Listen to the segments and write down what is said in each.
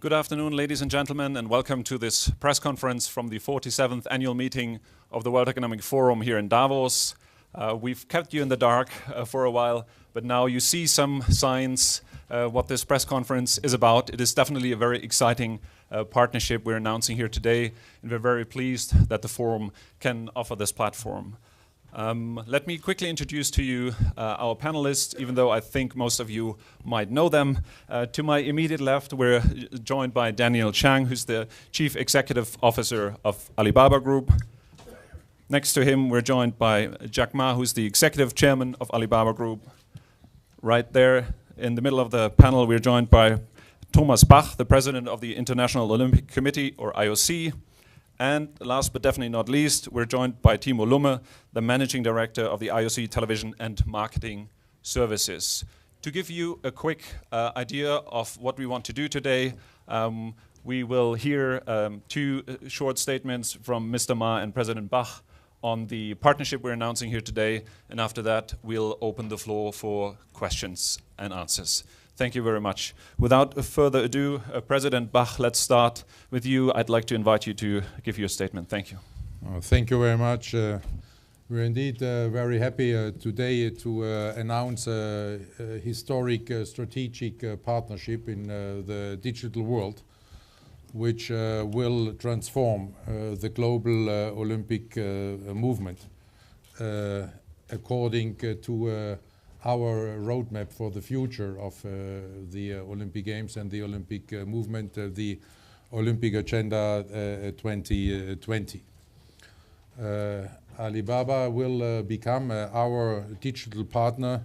Good afternoon, ladies and gentlemen, and welcome to this press conference from the 47th annual meeting of the World Economic Forum here in Davos. We've kept you in the dark for a while, but now you see some signs what this press conference is about. It is definitely a very exciting partnership we're announcing here today, and we're very pleased that the forum can offer this platform. Let me quickly introduce to you our panelists, even though I think most of you might know them. To my immediate left, we're joined by Daniel Zhang, who's the Chief Executive Officer of Alibaba Group. Next to him, we're joined by Jack Ma, who's the Executive Chairman of Alibaba Group. Right there in the middle of the panel, we're joined by Thomas Bach, the President of the International Olympic Committee, or IOC. And last but definitely not least, we're joined by Timo Lumme, the Managing Director of the IOC Television and Marketing Services. To give you a quick idea of what we want to do today, we will hear two short statements from Mr. Ma and President Bach on the partnership we're announcing here today, and after that we'll open the floor for questions and answers. Thank you very much. Without further ado, President Bach, let's start with you. I'd like to invite you to give your statement. Thank you. Thank you very much. We're indeed very happy today to announce a historic strategic partnership in the digital world, which will transform the global Olympic movement according to our roadmap for the future of the Olympic Games and the Olympic movement, the Olympic Agenda 2020. Alibaba will become our digital partner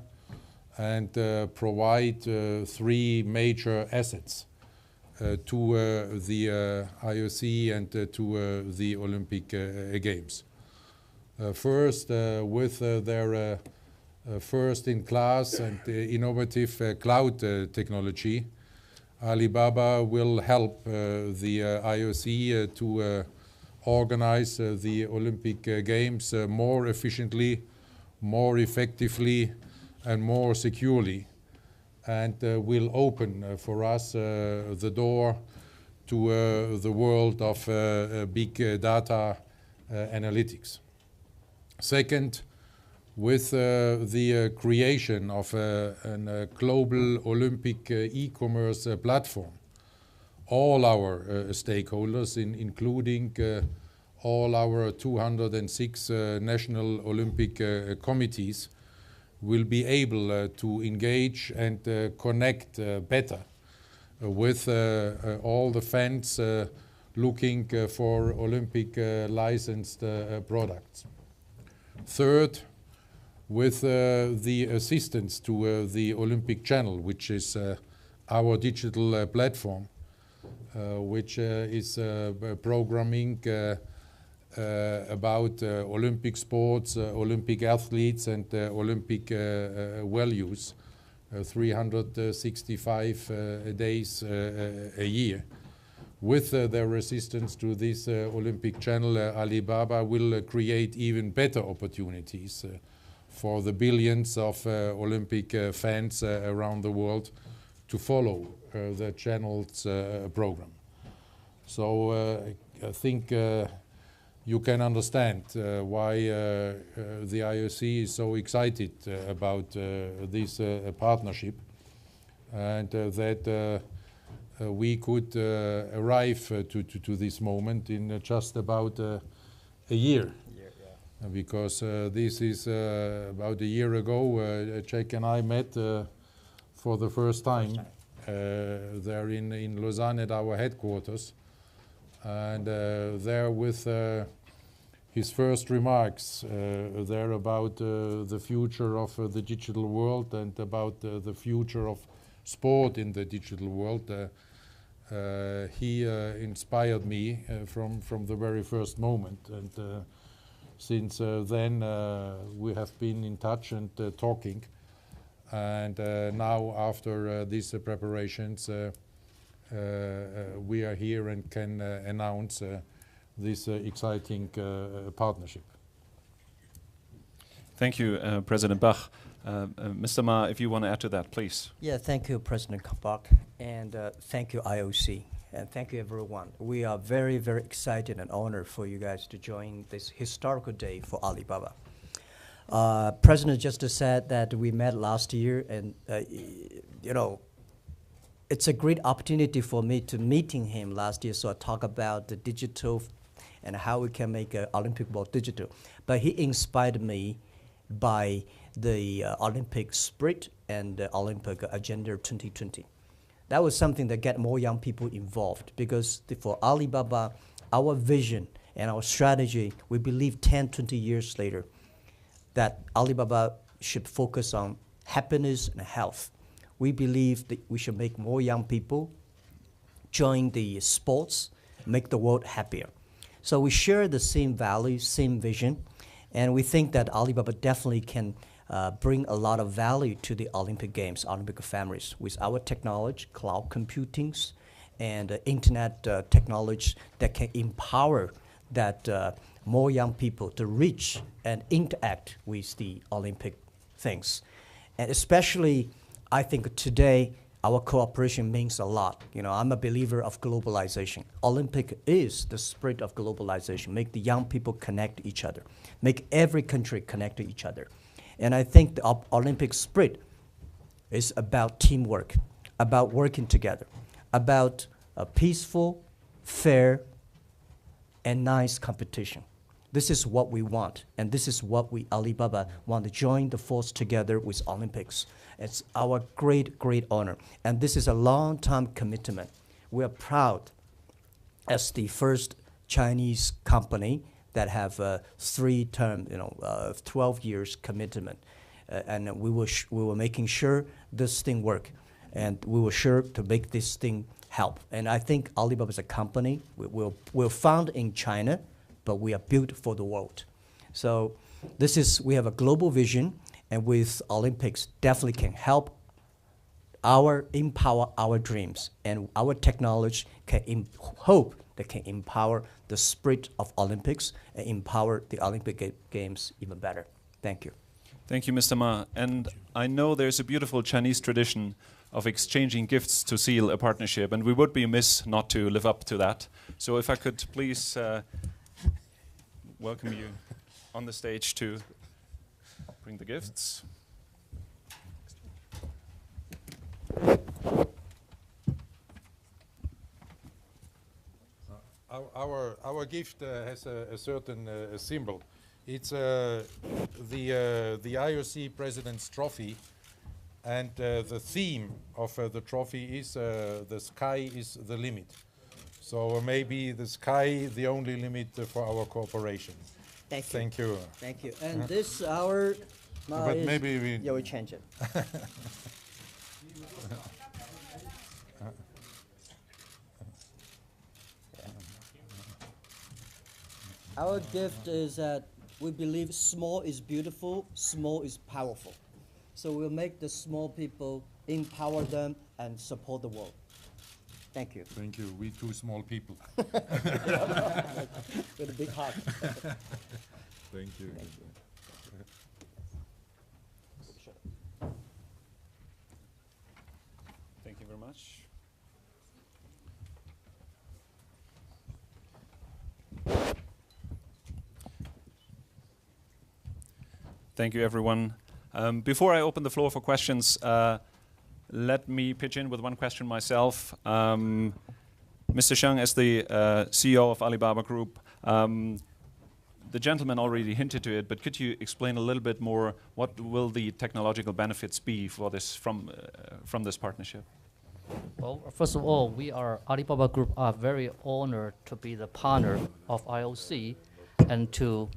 and provide three major assets to the IOC and to the Olympic Games. First, with their first-in-class and innovative cloud technology, Alibaba will help the IOC to organize the Olympic Games more efficiently, more effectively, and more securely, and will open for us the door to the world of big data analytics. Second, with the creation of a global Olympic e-commerce platform, all our stakeholders, including all our 206 national Olympic committees, will be able to engage and connect better with all the fans looking for Olympic licensed products. Third, with the assistance to the Olympic Channel, which is our digital platform, which is programming about Olympic sports, Olympic athletes, and Olympic values, 365 days a year. With their assistance to this Olympic Channel, Alibaba will create even better opportunities for the billions of Olympic fans around the world to follow the channel's program. So I think you can understand why the IOC is so excited about this partnership, and that we could arrive to this moment in just about a year. Because this is about a year ago, Jack and I met for the first time there in Lausanne at our headquarters, and there with his first remarks there about the future of the digital world and about the future of sport in the digital world. He inspired me from the very first moment, and since then we have been in touch and talking, and now after these preparations we are here and can announce this exciting partnership. Thank you, President Bach. Mr. Ma, if you want to add to that, please. Yeah, thank you, President Bach, and thank you, IOC. and thank you, everyone. We are very, very excited and honored for you guys to join this historical day for Alibaba. President just said that we met last year, and you know, it's a great opportunity for me to meeting him last year. So I talk about the digital and how we can make Olympic more digital. But he inspired me by the Olympic spirit and the Olympic Agenda 2020. That was something that get more young people involved, because for Alibaba, our vision and our strategy, we believe 10, 20 years later, that Alibaba should focus on happiness and health. We believe that we should make more young people join the sports, make the world happier. So we share the same values, same vision, and we think that Alibaba definitely can bring a lot of value to the Olympic Games, Olympic families, with our technology, cloud computing, and internet technology that can empower that more young people to reach and interact with the Olympic things. And especially, I think today, our cooperation means a lot. You know, I'm a believer of globalization. Olympic is the spirit of globalization, make the young people connect to each other, make every country connect to each other. And I think the Olympic spirit is about teamwork, about working together, about a peaceful, fair, and nice competition. This is what we want, and this is what we, Alibaba, want to join the force together with Olympics. It's our great, great honor, and this is a long-time commitment. We are proud as the first Chinese company that have 3-term, 12 years commitment, and we were making sure this thing work, and we were sure to make this thing help. And I think Alibaba is a company. We're found in China, but we are built for the world. So we have a global vision, and with Olympics definitely can help empower our dreams, and our technology can hope that can empower the spirit of Olympics and empower the Olympic Games even better. Thank you. Thank you, Mr. Ma. And I know there's a beautiful Chinese tradition of exchanging gifts to seal a partnership, and we would be amiss not to live up to that. So if I could please welcome you on the stage to bring the gifts. Our gift has a certain symbol. It's the IOC President's Trophy, and the theme of the trophy is the sky is the limit. So maybe the sky the only limit for our cooperation. Thank you. Thank you. Thank you. And this our. But maybe we. Yeah, we change it. Our gift is that we believe small is beautiful, small is powerful. So we'll make the small people, empower them, and support the world. Thank you. Thank you. We two small people. With a big heart. Thank you. Thank you. Thank you very much. Thank you, everyone. Before I open the floor for questions, let me pitch in with one question myself. Mr. Sheng, as the CEO of Alibaba Group, the gentleman already hinted to it, but could you explain a little bit more what will the technological benefits be for this from this partnership? Well, first of all, we are Alibaba Group are very honored to be the partner of IOC and to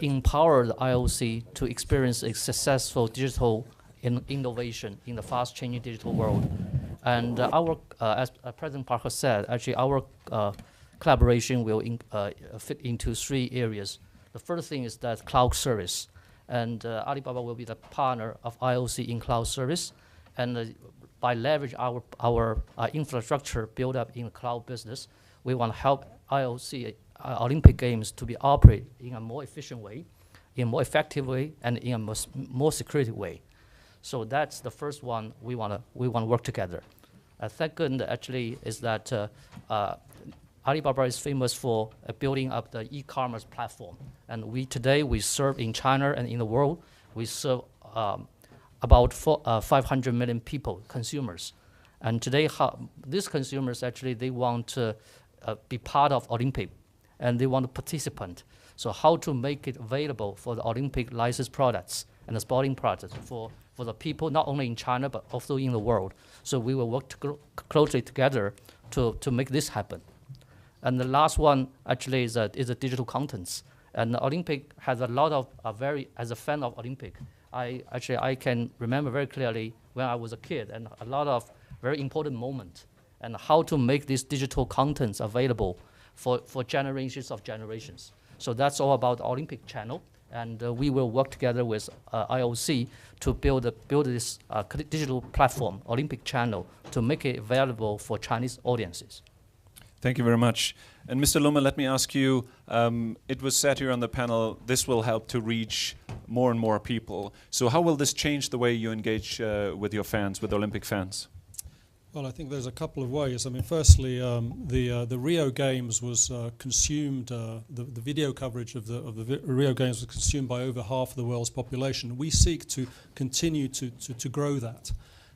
empower the IOC to experience a successful digital innovation in the fast-changing digital world. And as President Parker said, actually our collaboration will fit into 3 areas. The first thing is that cloud service, and Alibaba will be the partner of IOC in cloud service, and by leverage our infrastructure built up in the cloud business, we want to help IOC Olympic Games to be operated in a more efficient way, in a more effective way, and in a more security way. So that's the first one we want to work together. Second, actually, is that Alibaba is famous for building up the e-commerce platform. And today we serve in China and in the world, we serve about 500 million people, consumers. And today, these consumers actually, they want to be part of Olympic and they want to participate. So how to make it available for the Olympic licensed products and the sporting products for the people, not only in China, but also in the world. So we will work closely together to make this happen. And the last one actually is the digital contents. And the Olympic has a lot of as a fan of Olympic, I can remember very clearly when I was a kid and a lot of very important moments and how to make these digital contents available for generations of generations. So that's all about the Olympic channel. And we will work together with IOC to build this digital platform, Olympic channel, to make it available for Chinese audiences. Thank you very much. And Mr. Lumme, let me ask you, it was said here on the panel, this will help to reach more and more people. So how will this change the way you engage with your fans, with Olympic fans? Well, I think there's a couple of ways. I mean, firstly, the Rio Games was consumed. The video coverage of the Rio Games was consumed by over half of the world's population. We seek to continue to grow that,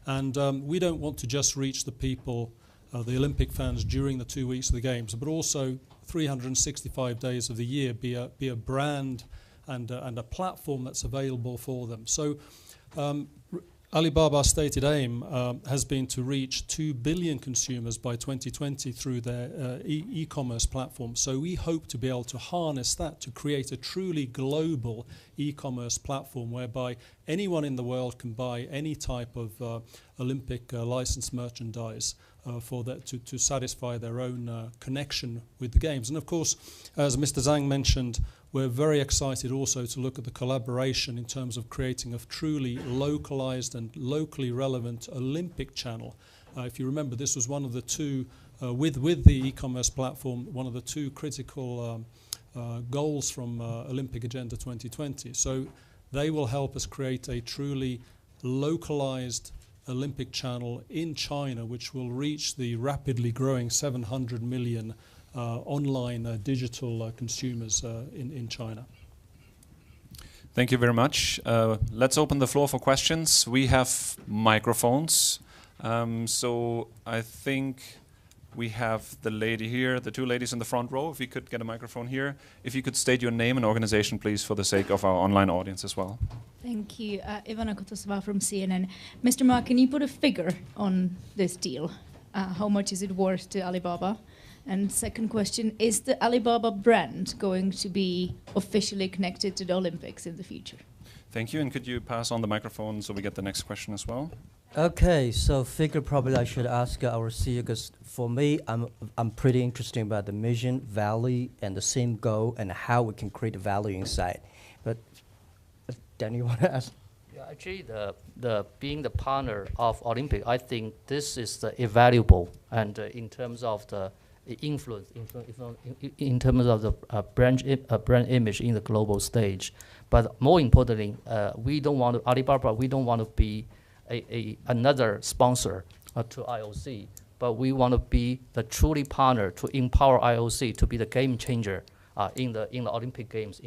and we don't want to just reach the people, the Olympic fans, during the 2 weeks of the Games, but also 365 days of the year be a brand and a platform that's available for them. So. Alibaba's stated aim has been to reach 2 billion consumers by 2020 through their e-commerce platform. So we hope to be able to harness that to create a truly global e-commerce platform whereby anyone in the world can buy any type of Olympic licensed merchandise for that to satisfy their own connection with the Games. And of course, as Mr. Zhang mentioned, we're very excited also to look at the collaboration in terms of creating a truly localized and locally relevant Olympic channel. If you remember, this was one of the two, with the e-commerce platform, one of the two critical goals from Olympic Agenda 2020. So they will help us create a truly localized Olympic channel in China, which will reach the rapidly growing 700 million online digital consumers in China. Thank you very much. Let's open the floor for questions. We have microphones. So I think we have the lady here, the two ladies in the front row. If we could get a microphone here. If you could state your name and organization, please, for the sake of our online audience as well. Thank you. Ivana Kotosova from CNN. Mr. Ma, can you put a figure on this deal? How much is it worth to Alibaba? And second question, is the Alibaba brand going to be officially connected to the Olympics in the future? Thank you. And could you pass on the microphone so we get the next question as well? Okay, so figure probably I should ask our CEO, because for me, I'm pretty interested about the mission, value, and the same goal, and how we can create value inside. But Dan, you want to ask? Yeah, actually, the being the partner of Olympic, I think this is invaluable, and in terms of the influence in terms of the brand image in the global stage. But more importantly, Alibaba, we don't want to be another sponsor to IOC, but we want to be the truly partner to empower IOC to be the game changer in the Olympic Games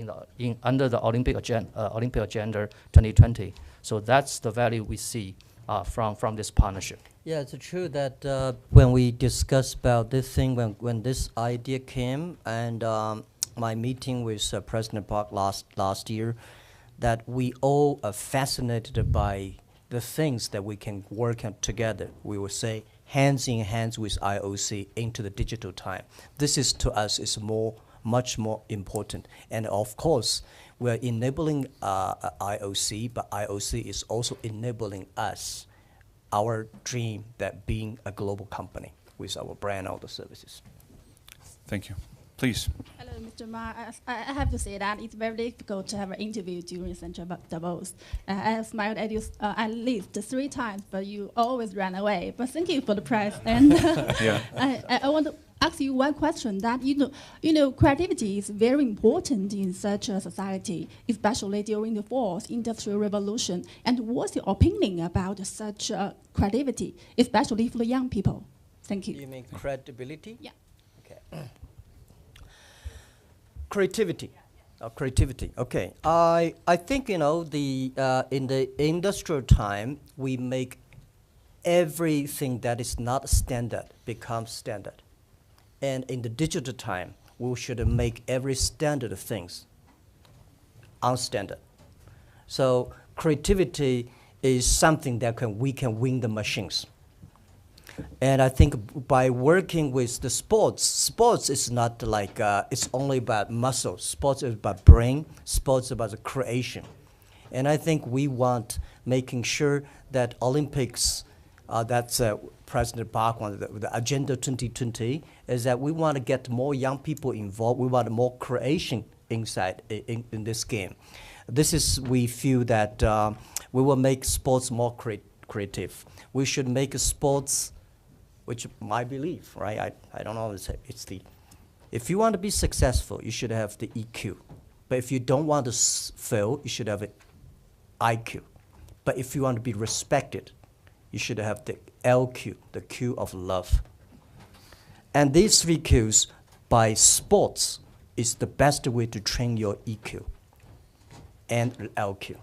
under the Olympic Agenda 2020. So that's the value we see from this partnership. Yeah, it's true that when we discussed about this thing, when this idea came, and my meeting with President Park last year, that we all are fascinated by the things that we can work on together. We will say hands in hands with IOC into the digital time. This is to us is much more important. And of course, we're enabling IOC, but IOC is also enabling us, our dream that being a global company with our brand, all the services. Thank you. Please. Hello, Mr. Ma. I have to say that it's very difficult to have an interview during Central Davos. I have smiled at you at least 3 times, but you always ran away. But thank you for the prize. And Yeah. I want to ask you one question that creativity is very important in such a society, especially during the fourth industrial revolution. And what's your opinion about such creativity, especially for the young people? Thank you. You mean credibility? Yeah. Okay. Creativity. Creativity. Okay. I think in the industrial time we make everything that is not standard becomes standard, and in the digital time we should make every standard things unstandard. So creativity is something that we can win the machines. And I think by working with the sports is not like it's only about muscle. Sports is about brain. Sports is about the creation. And I think we want making sure that Olympics, that's President Park wanted, the Agenda 2020, is that we want to get more young people involved. We want more creation inside in this game. This is, we feel that we will make sports more creative. We should make sports, which my belief, right? I don't know, it's the, if you want to be successful, you should have the EQ. But if you don't want to fail, you should have an IQ. But if you want to be respected, you should have the LQ, the Q of love. And these three Qs, by sports, is the best way to train your EQ and LQ.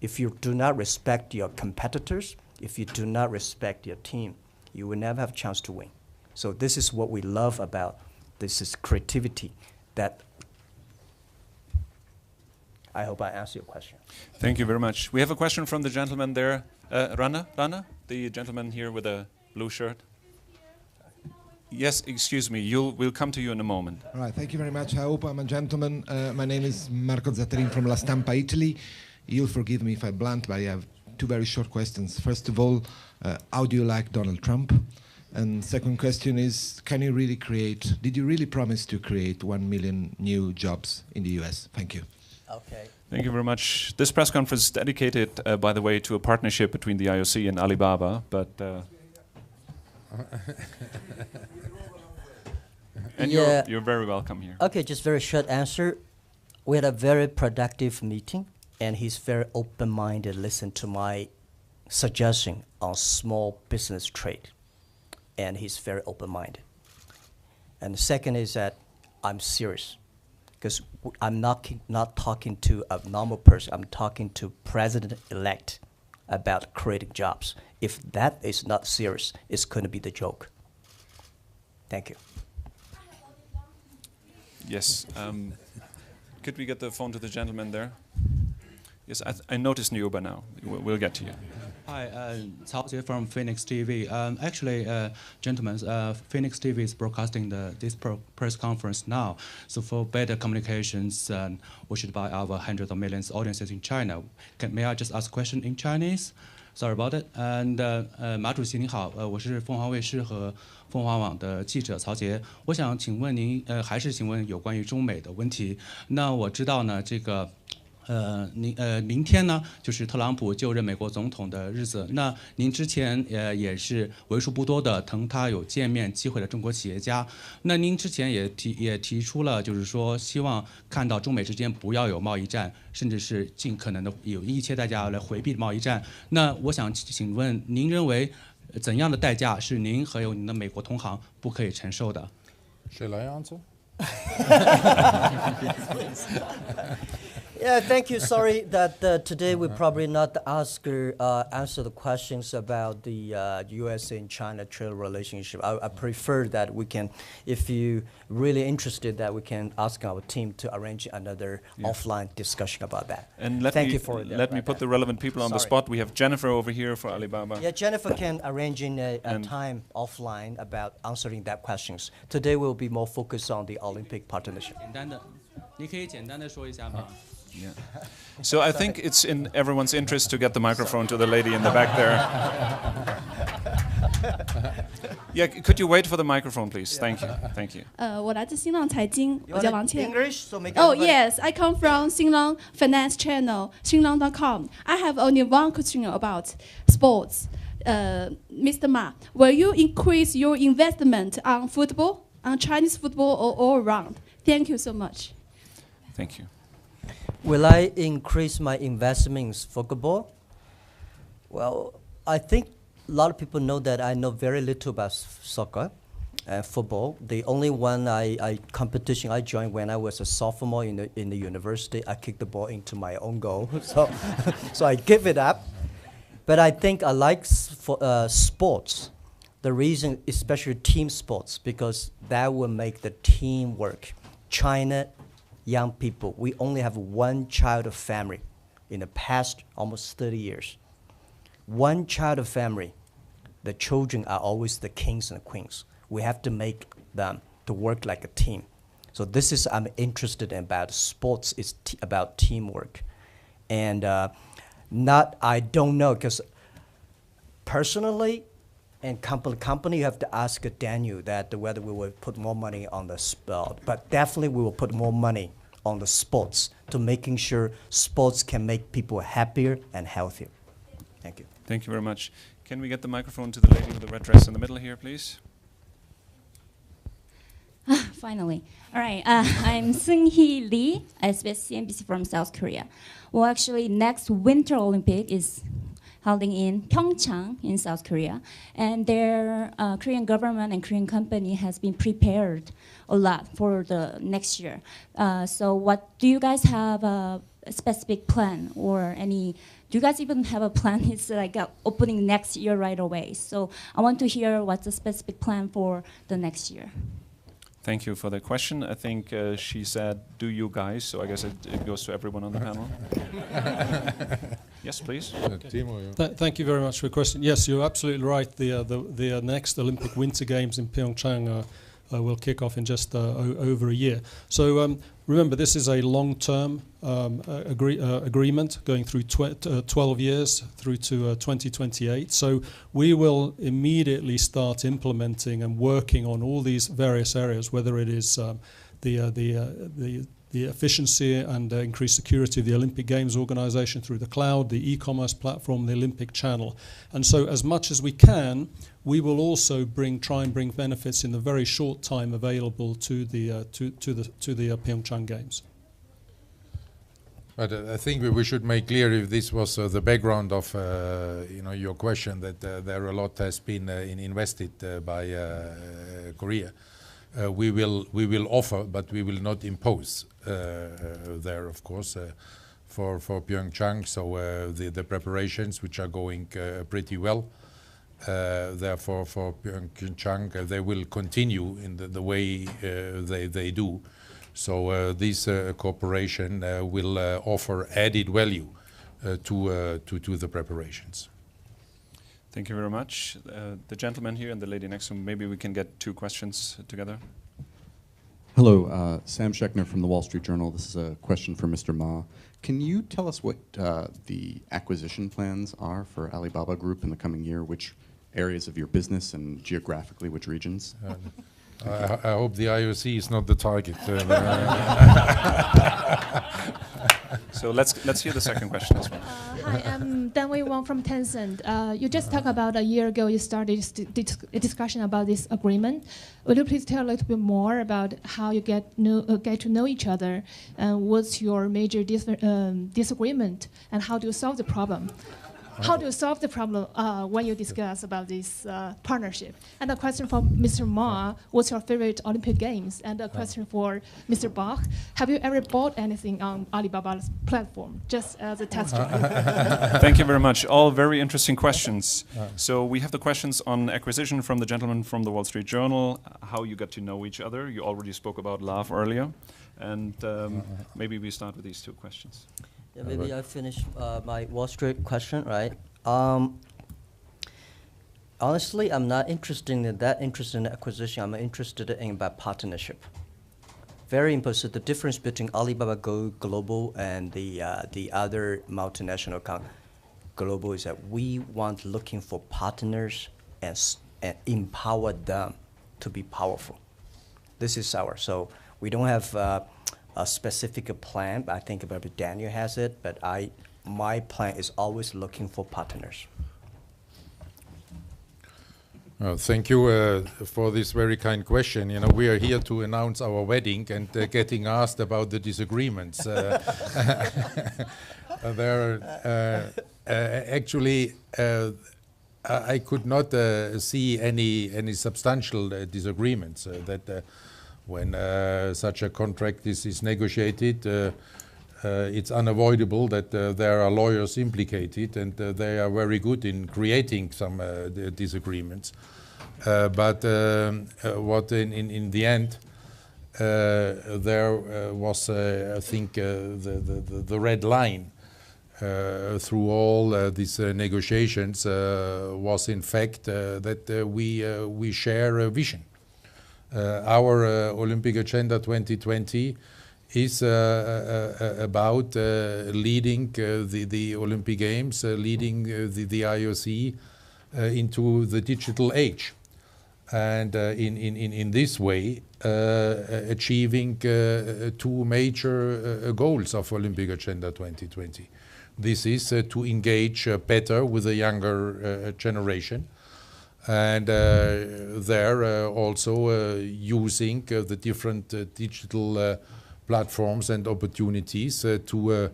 If you do not respect your competitors, if you do not respect your team, you will never have a chance to win. So this is what we love about this is creativity. That I hope I answered your question. Thank you very much. We have a question from the gentleman there. Rana, the gentleman here with a blue shirt. Yes, excuse me. We'll come to you in a moment. All right, thank you very much. I hope I'm a gentleman. My name is Marco Zatterin from La Stampa, Italy. You'll forgive me if I'm blunt, but I have two very short questions. First of all, how do you like Donald Trump? And second question is, did you really promise to create 1 million new jobs in the US? Thank you. Okay. Thank you very much. This press conference is dedicated, by the way, to a partnership between the IOC and Alibaba, but... and yeah. you're very welcome here. Okay, just very short answer. We had a very productive meeting, and he's very open-minded, listened to my suggestion on small business trade, and he's very open-minded. And the second is that I'm serious, because I'm not talking to a normal person. I'm talking to President-elect about creating jobs. If that is not serious, it's going to be the joke. Thank you. Yes. Could we get the phone to the gentleman there? Yes, I noticed Nioba now. We'll get to you. Hi, Cao Jie from Phoenix TV. Actually, gentlemen, Phoenix TV is broadcasting this press conference now. So for better communications, we should buy our hundreds of millions audiences in China. May I just ask a question in Chinese? Sorry about it. And 马主席您好，我是凤凰卫视和凤凰网的记者曹杰。我想请问您，还是请问有关于中美的问题。那我知道呢，这个。明天呢，就是特朗普就任美国总统的日子。那您之前也是为数不多的同他有见面机会的中国企业家。那您之前也提出了，就是说希望看到中美之间不要有贸易战，甚至是尽可能的有一切代价来回避贸易战。那我想请问，您认为怎样的代价是您还有您的美国同行不可以承受的？ Shall I answer? Yeah, thank you. Sorry that today we probably not answer the questions about the U.S. and China trade relationship. I prefer that we can, if you really interested, that we can ask our team to arrange another offline discussion about that. And let me put the relevant people on the spot. We have Jennifer over here for Alibaba. Yeah, Jennifer can arrange in a time offline about answering that questions. Today we'll be more focused on the Olympic partnership. 简单的，你可以简单的说一下吗？ Yeah. So I think it's in everyone's interest to get the microphone to the lady in the back there. Yeah, could you wait for the microphone, please? Thank you. Thank you. 我来自新浪财经，我叫王倩。 English, so make Oh yes, I come from Xinlang Finance Channel, Xinlang.com. I have only one question about sports. Mr. Ma, will you increase your investment on football? on Chinese football all around. Thank you so much. Thank you. Will I increase my investments in football? Well, I think a lot of people know that I know very little about soccer and football. The only one competition I joined when I was a sophomore in the university, I kicked the ball into my own goal, so I give it up. But I think I like sports. The reason, especially team sports, because that will make the team work. China, young people, we only have one child of family in the past almost 30 years. One child of family, the children are always the kings and queens. We have to make them to work like a team. So this is I'm interested in about sports is about teamwork. And I don't know, because personally, and company, you have to ask Daniel that whether we will put more money on the sport. But definitely we will put more money on the sports to making sure sports can make people happier and healthier. Thank you. Thank you very much. Can we get the microphone to the lady with the red dress in the middle here, please? Finally. All right. I'm Seung-hee Lee, SBS CNBC from South Korea. Well, actually, next Winter Olympic is holding in Pyeongchang in South Korea. And their Korean government and Korean company has been prepared a lot for the next year. So what do you guys have a specific plan or any, do you guys even have a plan? It's like opening next year right away. So I want to hear what's the specific plan for the next year. Thank you for the question. I think she said, do you guys? So I guess it goes to everyone on the panel. Yes, please. Thank you very much for your question. Yes, you're absolutely right. The next Olympic Winter Games in Pyeongchang will kick off in just over a year. So remember, this is a long-term agreement going through 12 years through to 2028. So we will immediately start implementing and working on all these various areas, whether it is the efficiency and increased security of the Olympic Games organization through the cloud, the e-commerce platform, the Olympic channel. And so as much as we can, we will also try and bring benefits in the very short time available to the Pyeongchang Games. But I think we should make clear, if this was the background of your question, that there a lot has been invested by Korea. We will offer, but we will not impose there, of course, for Pyeongchang. So the preparations, which are going pretty well, therefore for Pyeongchang, they will continue in the way they do. So this cooperation will offer added value to the preparations. Thank you very much. The gentleman here and the lady next to him, maybe we can get two questions together. Hello, Sam Schechner from the Wall Street Journal. This is a question for Mr. Ma. Can you tell us what the acquisition plans are for Alibaba Group in the coming year? Which areas of your business and geographically, which regions? I hope the IOC is not the target. So let's hear the second question as well. Hi, I'm Danwei Wang from Tencent. You just talked about a year ago you started a discussion about this agreement. Will you please tell a little bit more about how you get to know each other, and what's your major disagreement, and how do you solve the problem? How do you solve the problem when you discuss about this partnership? And a question for Mr. Ma, what's your favorite Olympic Games? And a question for Mr. Bach, have you ever bought anything on Alibaba's platform, just as a test? Thank you very much. All very interesting questions. So we have the questions on acquisition from the gentleman from the Wall Street Journal, how you got to know each other. You already spoke about love earlier. And maybe we start with these two questions. Yeah, maybe I finish my Wall Street question, right? Honestly, I'm not interested in acquisition. I'm interested in about partnership. Very important. The difference between Alibaba Go Global and the other multinational global is that we want looking for partners and empower them to be powerful. This is so we don't have a specific plan, but I think maybe Daniel has it, but my plan is always looking for partners. Thank you for this very kind question. You know, we are here to announce our wedding and getting asked about the disagreements. Actually, I could not see any substantial disagreements. When such a contract is negotiated, it's unavoidable that there are lawyers implicated, and they are very good in creating some disagreements. But what in the end there was, I think, the red line through all these negotiations was in fact that we share a vision. Our Olympic Agenda 2020 is about leading the Olympic Games, leading the IOC into the digital age, and in this way achieving two major goals of Olympic Agenda 2020. This is to engage better with the younger generation, and they're also using the different digital platforms and opportunities to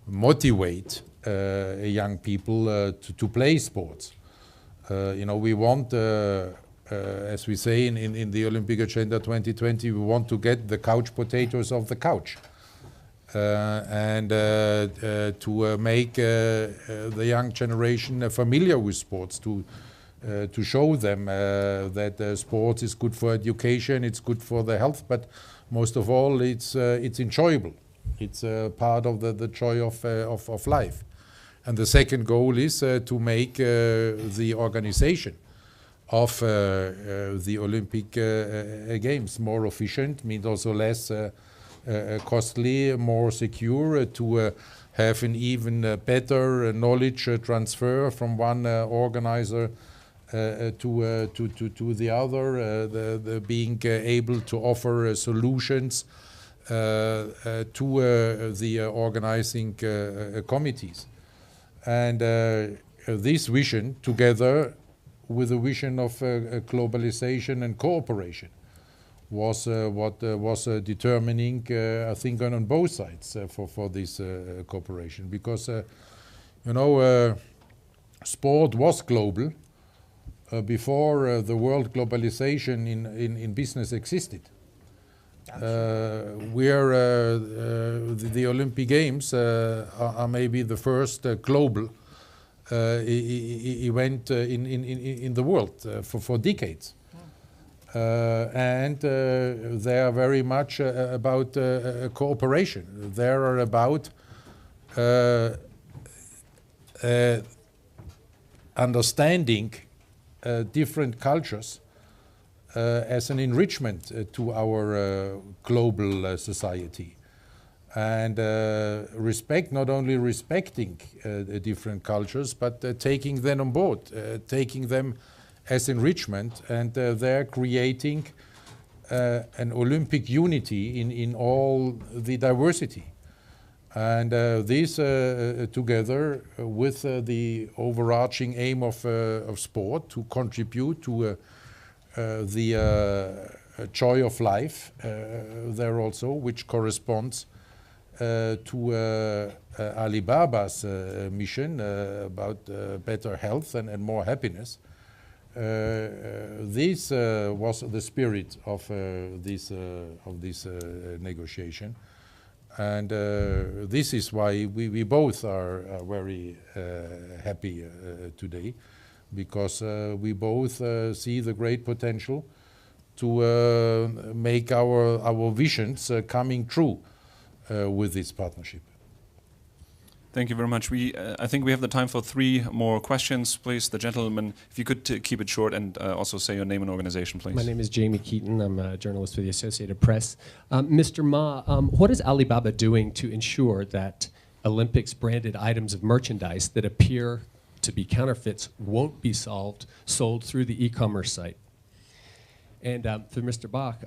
motivate young people to play sports. You know, we want, as we say in the Olympic Agenda 2020, we want to get the couch potatoes off the couch. And to make the young generation familiar with sports, to show them that sports is good for education, it's good for their health, but most of all, it's enjoyable. It's part of the joy of life. And the second goal is to make the organization of the Olympic Games more efficient, means also less costly, more secure, to have an even better knowledge transfer from one organizer to the other, the being able to offer solutions to the organizing committees. And this vision, together with the vision of globalization and cooperation, was what was determining, I think, on both sides for this cooperation. Because, you know, sport was global before the world globalization in business existed. The Olympic Games are maybe the first global event in the world for decades. And they are very much about cooperation. They are about understanding different cultures as an enrichment to our global society. And respect, not only respecting different cultures, but taking them on board, taking them as enrichment, and they're creating an Olympic unity in all the diversity. And this together with the overarching aim of sport to contribute to the joy of life there also, which corresponds to Alibaba's mission about better health and more happiness. This was the spirit of this negotiation, and this is why we both are very happy today, because we both see the great potential to make our visions coming true with this partnership. Thank you very much. I think we have the time for 3 more questions, please. The gentleman, if you could keep it short and also say your name and organization, please. My name is Jamie Keaton. I'm a journalist for the Associated Press. Mr. Ma, what is Alibaba doing to ensure that Olympics branded items of merchandise that appear to be counterfeits won't be sold through the e-commerce site? And for Mr. Bach,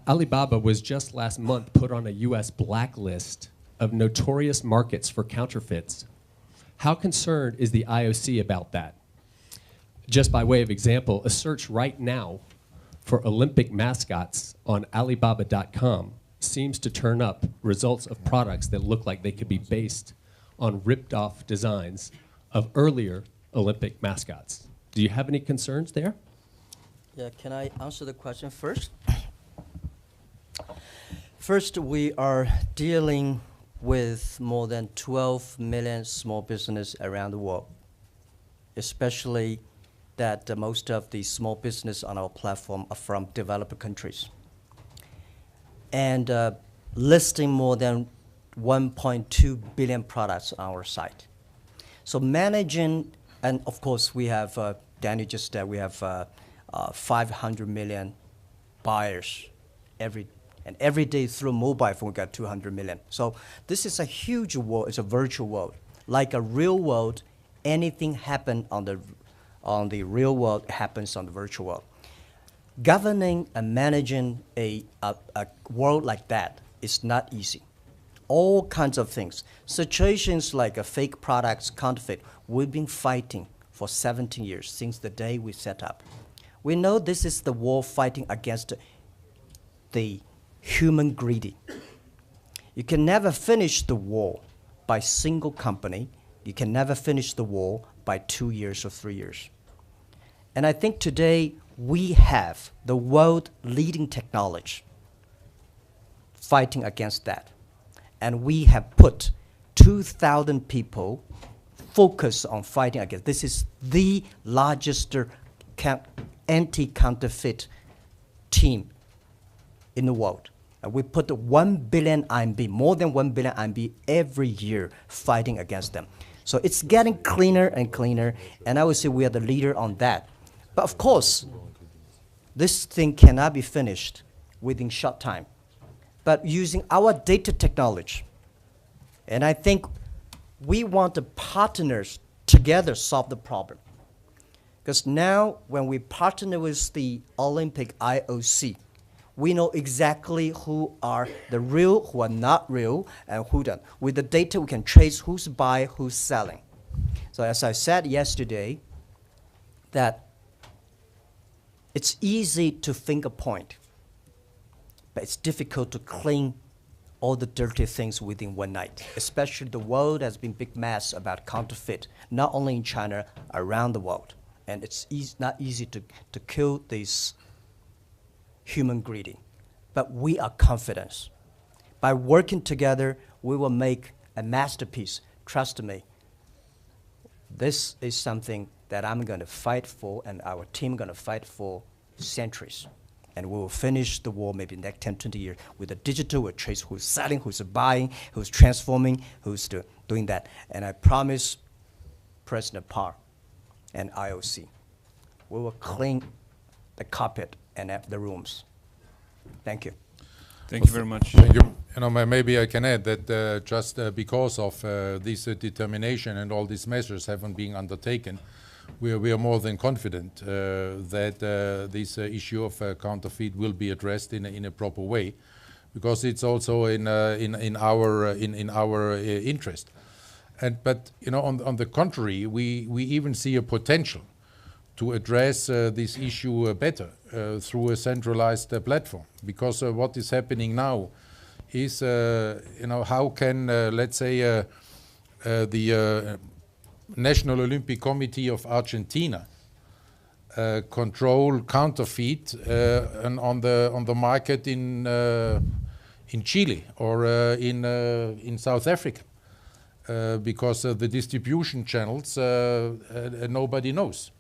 Alibaba was just last month put on a U.S. blacklist of notorious markets for counterfeits. How concerned is the IOC about that? just by way of example, a search right now for Olympic mascots on Alibaba.com seems to turn up results of products that look like they could be based on ripped-off designs of earlier Olympic mascots. Do you have any concerns there? Yeah, can I answer the question first? First, we are dealing with more than 12 million small businesses around the world, especially that most of the small business on our platform are from developed countries. And listing more than 1.2 billion products on our site. So managing, and of course we have, Daniel just said, we have 500 million buyers every day through mobile phone we got 200 million. So this is a huge world, it's a virtual world. Like a real world, anything happen on the real world happens on the virtual world. Governing and managing a world like that is not easy. All kinds of things. Situations like fake products, counterfeit, we've been fighting for 17 years since the day we set up. We know this is the war fighting against the human greedy. You can never finish the war by single company. You can never finish the war by 2 years or 3 years. And I think today we have the world leading technology fighting against that. And we have put 2,000 people focused on fighting against. This is the largest anti-counterfeit team in the world. And we put 1 billion RMB, more than 1 billion RMB every year fighting against them. So it's getting cleaner and cleaner, and I would say we are the leader on that. But of course, this thing cannot be finished within short time. But using our data technology, and I think we want the partners together solve the problem. Because now when we partner with the Olympic IOC, we know exactly who are the real, who are not real, and who don't. With the data, we can trace who's buying, who's selling. So as I said yesterday, that it's easy to finger point, but it's difficult to clean all the dirty things within one night. Especially the world has been big mess about counterfeit, not only in China, around the world. And it's not easy to kill this human greedy. But we are confident. By working together, we will make a masterpiece. Trust me, this is something that I'm going to fight for and our team going to fight for centuries. And we will finish the war maybe next 10, 20 years with the digital, we'll trace who's selling, who's buying, who's transforming, who's doing that. And I promise President Park and IOC, we will clean the carpet and the rooms. Thank you. Thank you very much. Thank you. You know, maybe I can add that just because of this determination and all these measures haven't been undertaken, we are more than confident that this issue of counterfeit will be addressed in a proper way, because it's also in our interest. But you know, on the contrary, we even see a potential to address this issue better through a centralized platform. Because what is happening now is, you know, how can let's say the National Olympic Committee of Argentina control counterfeit on the market in Chile or in South Africa, because the distribution channels nobody knows,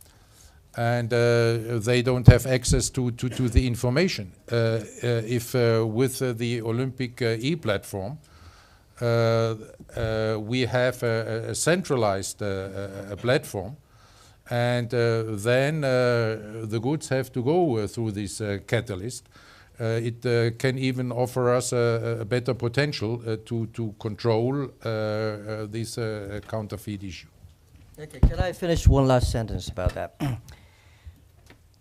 and they don't have access to the information. If with the Olympic e-platform, we have a centralized platform, and then the goods have to go through this catalyst. It can even offer us a better potential to control this counterfeit issue. Okay, can I finish one last sentence about that?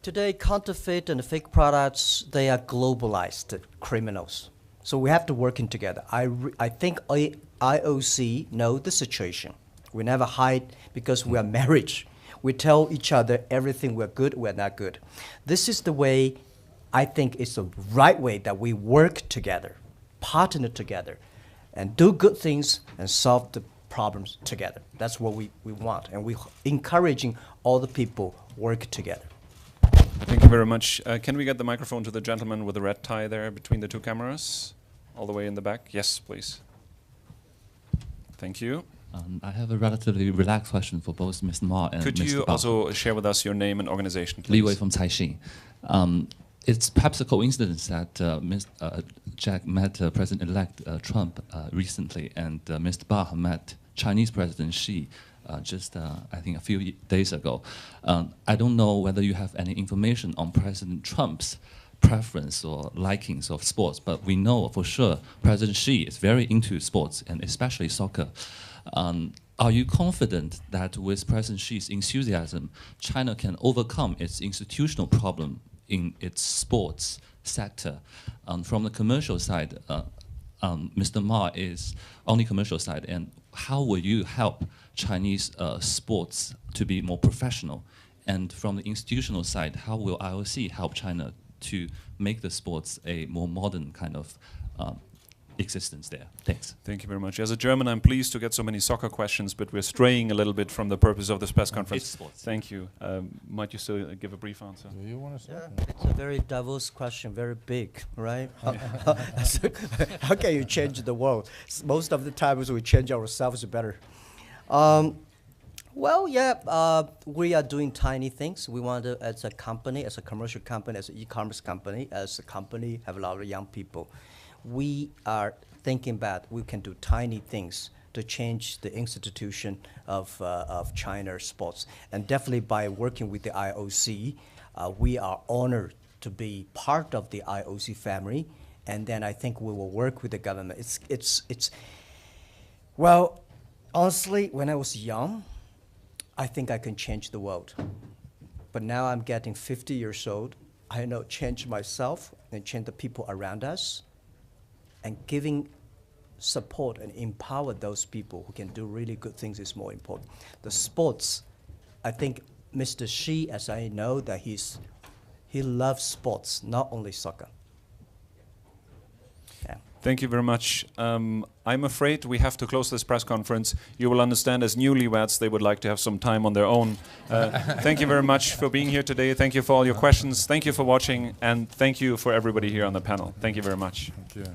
Today, counterfeit and fake products, they are globalized criminals. So we have to work in together. I think IOC know the situation. We never hide because we are married. We tell each other everything we're good, we're not good. This is the way I think it's the right way that we work together, partner together, and do good things and solve the problems together. That's what we want, and we're encouraging all the people work together. Thank you very much. Can we get the microphone to the gentleman with the red tie there between the two cameras? All the way in the back? Yes, please. Thank you. I have a relatively relaxed question for both Mr. Ma and Mr. Could you Bao. also share with us your name and organization, please? Li Wei from Caixin. It's perhaps a coincidence that Jack met President-elect Trump recently, and Mr. Bao met Chinese President Xi just, I think, a few days ago. I don't know whether you have any information on President Trump's preference or likings of sports, but we know for sure President Xi is very into sports, and especially soccer. Are you confident that with President Xi's enthusiasm, China can overcome its institutional problem in its sports sector? From the commercial side, Mr. Ma is on the commercial side, and how will you help Chinese sports to be more professional? And from the institutional side, how will IOC help China to make the sports a more modern kind of existence there? Thanks. Thank you very much. As a German, I'm pleased to get so many soccer questions, but we're straying a little bit from the purpose of this press conference. It's sports. Thank you. Might you still give a brief answer? Do you want to start? Yeah, it's a very Davos question, very big, right? How can you change the world? Most of the times we change ourselves better. Well, yeah, we are doing tiny things. We want to, as a company, as a commercial company, as an e-commerce company, as a company, have a lot of young people. We are thinking that we can do tiny things to change the institution of China sports. And definitely by working with the IOC, we are honored to be part of the IOC family. And then I think we will work with the government. Well, honestly, when I was young, I think I can change the world. But now I'm getting 50 years old. I know change myself and change the people around us, and giving support and empower those people who can do really good things is more important. The sports, I think Mr. Xi, as I know, that he loves sports, not only soccer. Yeah. Thank you very much. I'm afraid we have to close this press conference. You will understand as newlyweds, they would like to have some time on their own. Thank you very much for being here today. Thank you for all your questions. Thank you for watching. And thank you for everybody here on the panel. Thank you very much. Thank you.